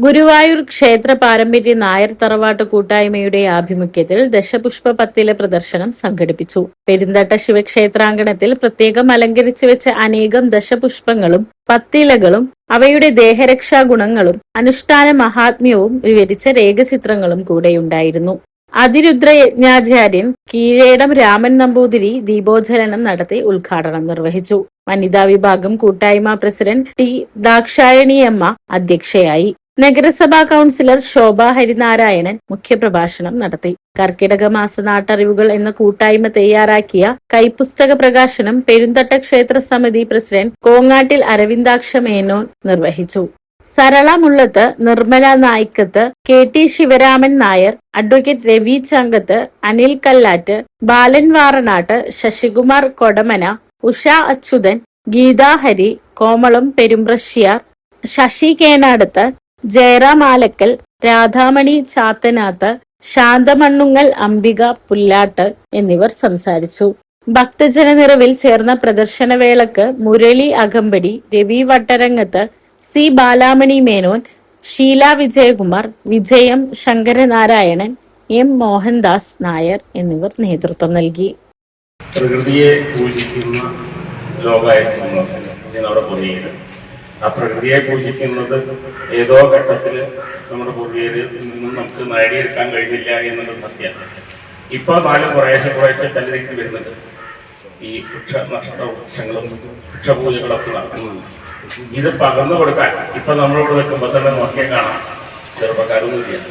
ഗുരുവായൂർ ക്ഷേത്ര പാരമ്പര്യ നായർ തറവാട്ട് കൂട്ടായ്മയുടെ ആഭിമുഖ്യത്തിൽ ദശപുഷ്പ പത്തില പ്രദർശനം സംഘടിപ്പിച്ചു. പെരുന്തട്ട ശിവക്ഷേത്രാങ്കണത്തിൽ പ്രത്യേകം അലങ്കരിച്ചു വെച്ച അനേകം ദശപുഷ്പങ്ങളും പത്തിലകളും അവയുടെ ദേഹരക്ഷാ ഗുണങ്ങളും അനുഷ്ഠാന മഹാത്മ്യവും വിവരിച്ച രേഖചിത്രങ്ങളും കൂടെയുണ്ടായിരുന്നു. അതിരുദ്ര യജ്ഞാചാര്യൻ കീഴേടം രാമൻ നമ്പൂതിരി ദീപോജ്വലനം നടത്തി ഉദ്ഘാടനം നിർവഹിച്ചു. വനിതാ വിഭാഗം കൂട്ടായ്മ പ്രസിഡന്റ് ടി ദാക്ഷായണിയമ്മ അധ്യക്ഷയായി. നഗരസഭാ കൌൺസിലർ ശോഭ ഹരിനാരായണൻ മുഖ്യപ്രഭാഷണം നടത്തി. കർക്കിടക മാസ നാട്ടറിവുകൾ എന്ന കൂട്ടായ്മ തയ്യാറാക്കിയ കൈപ്പുസ്തക പ്രകാശനം പെരുന്തട്ട ക്ഷേത്ര സമിതി പ്രസിഡന്റ് കോങ്ങാട്ടിൽ അരവിന്ദാക്ഷ മേനോൻ നിർവഹിച്ചു. Sarala Mullath, Nirmala Nayikkath, K T Sivaraman Nair, advocate Ravi Chankath, Anil Kallatt, Balan Varanatt, Sasikumar Kodamana, Usha Achuthan, Geetha Hari, Komalam Perumprasyar, Sasi Kenadath, Jayaram Alakkal, Radhamani Chathanath, Shanthamannungal Ambika Pullatt എന്നിവർ സംസാരിച്ചു. ഭക്തജന നിറവിൽ ചേർന്ന പ്രദർശനവേളക്ക് മുരളി അകമ്പടി, രവി വട്ടരങ്ങത്ത്, സി ബാലാമണി മേനോൻ, ഷീല വിജയകുമാർ, വിജയം ശങ്കരനാരായണൻ, എം മോഹൻദാസ് നായർ എന്നിവർ നേതൃത്വം നൽകി. പ്രകൃതിയെ പൂജിക്കുന്ന ലോകമായിരുന്നു നമ്മുടെ പൂർവികർ. ആ പ്രകൃതിയെ പൂജിക്കുന്നത് ഏതോ ഘട്ടത്തിൽ നമ്മുടെ പൂർവികരിൽ നിന്നും നമുക്ക് നേടിയെടുക്കാൻ കഴിഞ്ഞില്ല എന്നുള്ള സത്യമാണ്. ഇപ്പോൾ നാല് കുറേശ്ശെ കല്ലിലേക്ക് വരുന്നുണ്ട്. ഈ വൃക്ഷങ്ങളും വൃക്ഷപൂജകളൊക്കെ നടത്തുന്നുണ്ട്. ഇത് പകർന്നു കൊടുക്കാൻ ഇപ്പൊ നമ്മളിവിടെ വെക്കുമ്പോൾ തന്നെ നോക്കിയാൽ കാണാം ചെറുപ്പക്കാരൊന്നും ഇല്ല.